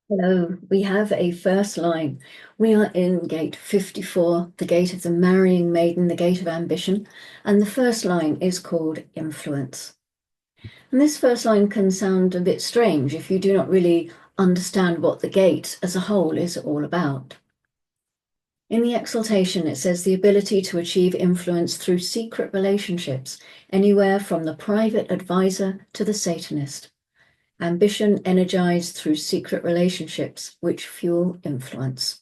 Hello, we have a first line. We are in gate 54, the gate of the marrying maiden, the gate of ambition, and the first line is called influence. And this first line can sound a bit strange if you do not really understand what the gate as a whole is all about. In the exaltation, it says the ability to achieve influence through secret relationships, anywhere from the private advisor to the Satanist. Ambition energized through secret relationships which fuel influence.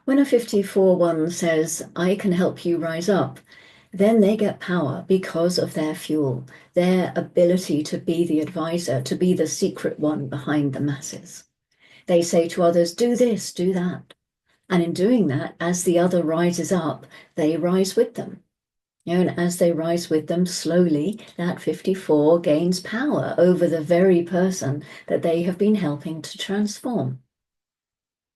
When a 54-1 says, I can help you rise up, then they get power because of their fuel, their ability to be the advisor, to be the secret one behind the masses. They say to others, do this, do that. And in doing that, as the other rises up, they rise with them. And as they rise with them slowly, that 54 gains power over the very person that they have been helping to transform.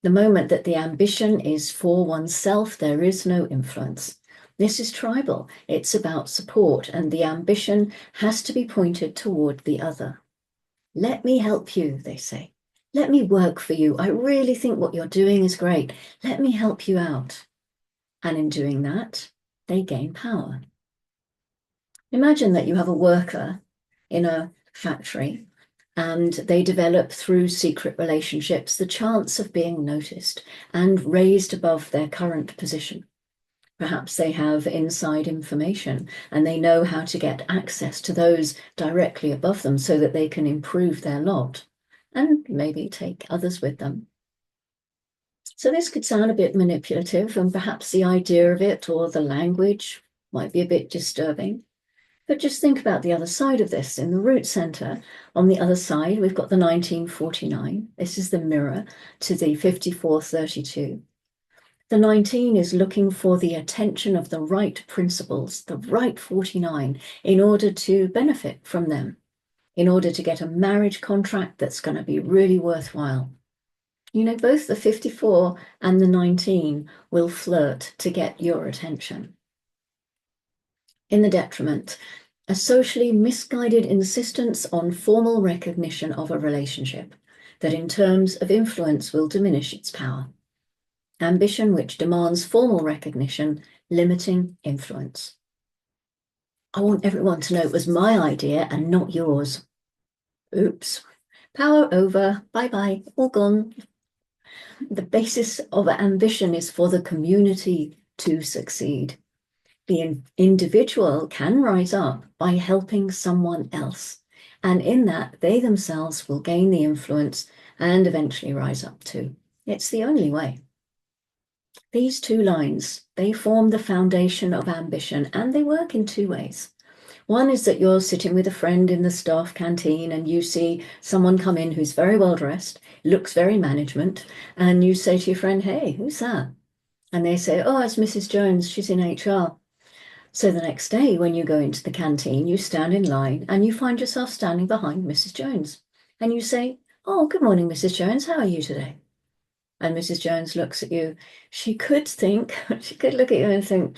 The moment that the ambition is for oneself, there is no influence. This is tribal. It's about support, and the ambition has to be pointed toward the other. Let me help you, they say. Let me work for you. I really think what you're doing is great. Let me help you out. And in doing that, they gain power. Imagine that you have a worker in a factory and they develop through secret relationships the chance of being noticed and raised above their current position. Perhaps they have inside information and they know how to get access to those directly above them so that they can improve their lot and maybe take others with them. So this could sound a bit manipulative, and perhaps the idea of it or the language might be a bit disturbing. But just think about the other side of this. In the root center, on the other side, we've got the 1949. This is the mirror to the 5432. The 19 is looking for the attention of the right principles, the right 49, in order to benefit from them, in order to get a marriage contract that's going to be really worthwhile. You know, both the 54 and the 19 will flirt to get your attention. In the detriment, a socially misguided insistence on formal recognition of a relationship that in terms of influence will diminish its power. Ambition which demands formal recognition, limiting influence. I want everyone to know it was my idea and not yours. Oops. Power over, bye-bye, all gone. The basis of ambition is for the community to succeed. The individual can rise up by helping someone else. And in that, they themselves will gain the influence and eventually rise up too. It's the only way. These two lines, they form the foundation of ambition, and they work in two ways. One is that you're sitting with a friend in the staff canteen and you see someone come in who's very well dressed, looks very management, and you say to your friend, hey, who's that? And they say, oh, it's Mrs. Jones, she's in HR. So the next day, when you go into the canteen, you stand in line and you find yourself standing behind Mrs. Jones. And you say, oh, good morning, Mrs. Jones. How are you today? And Mrs. Jones looks at you. She could think, she could look at you and think,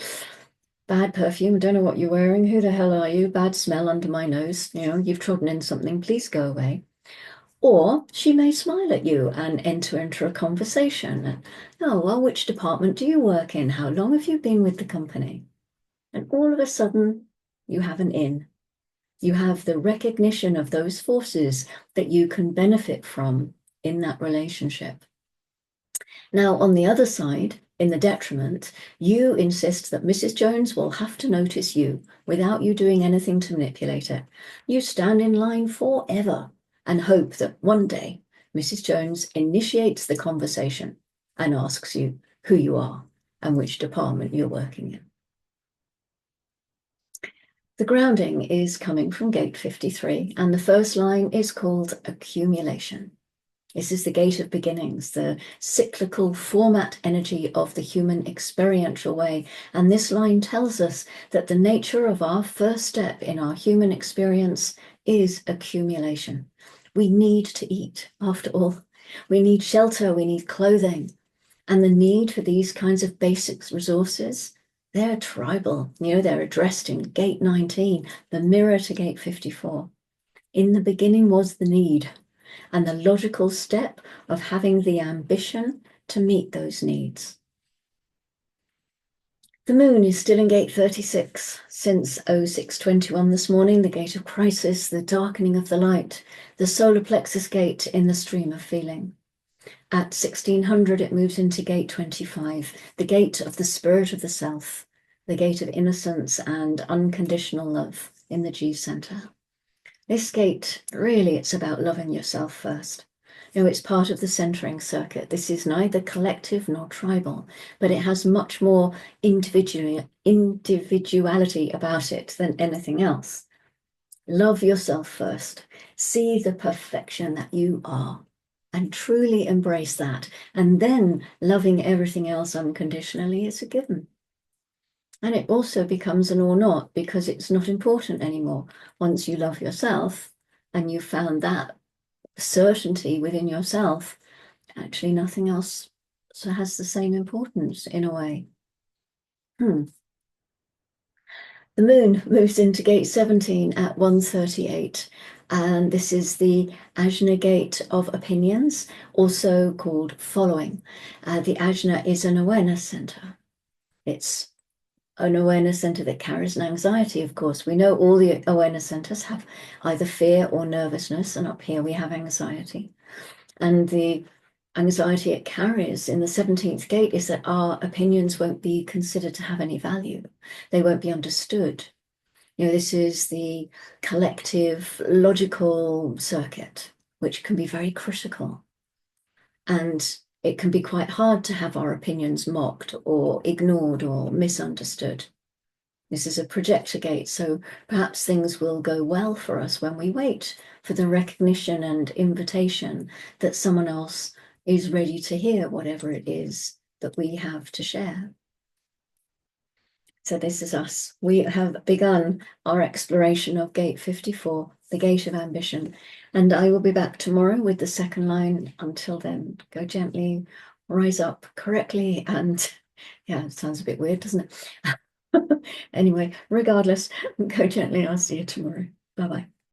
bad perfume, don't know what you're wearing. Who the hell are you? Bad smell under my nose. You know, you've trodden in something. Please go away. Or she may smile at you and enter into a conversation. Oh, well, which department do you work in? How long have you been with the company? And all of a sudden, you have an in. You have the recognition of those forces that you can benefit from in that relationship. Now, on the other side, in the detriment, you insist that Mrs. Jones will have to notice you without you doing anything to manipulate it. You stand in line forever and hope that one day Mrs. Jones initiates the conversation and asks you who you are and which department you're working in. The grounding is coming from gate 53, and the first line is called accumulation. This is the gate of beginnings, the cyclical format energy of the human experiential way. And this line tells us that the nature of our first step in our human experience is accumulation. We need to eat, after all. We need shelter, we need clothing. And the need for these kinds of basic resources, they're tribal. You know, they're addressed in gate 19, the mirror to gate 54. In the beginning was the need. and the logical step of having the ambition to meet those needs. The moon is still in gate 36 since 0621 this morning, the gate of crisis, the darkening of the light, the solar plexus gate in the stream of feeling. At 1600, it moves into gate 25, the gate of the spirit of the self, the gate of innocence and unconditional love in the G center. This gate, really, it's about loving yourself first. It's part of the centering circuit. This is neither collective nor tribal, but it has much more individuality about it than anything else. Love yourself first. See the perfection that you are and truly embrace that. And then loving everything else unconditionally is a given. And it also becomes an or not because it's not important anymore. Once you love yourself and you've found that certainty within yourself, actually nothing else has the same importance in a way. The moon moves into gate 17 at 1:38, and this is the Ajna gate of opinions, also called following. The Ajna is an awareness center. It's an awareness center that carries an anxiety, of course. We know all the awareness centers have either fear or nervousness, and up here we have anxiety. And the anxiety it carries in the 17th gate is that our opinions won't be considered to have any value. They won't be understood. This is the collective logical circuit, which can be very critical. And it can be quite hard to have our opinions mocked or ignored or misunderstood. This is a projector gate, so perhaps things will go well for us when we wait for the recognition and invitation that someone else is ready to hear whatever it is that we have to share. So this is us. We have begun our exploration of gate 54, the gate of ambition, and I will be back tomorrow with the second line. Until then, go gently, rise up correctly, and yeah, it sounds a bit weird, doesn't it? Anyway, regardless, go gently. I'll see you tomorrow. Bye-bye.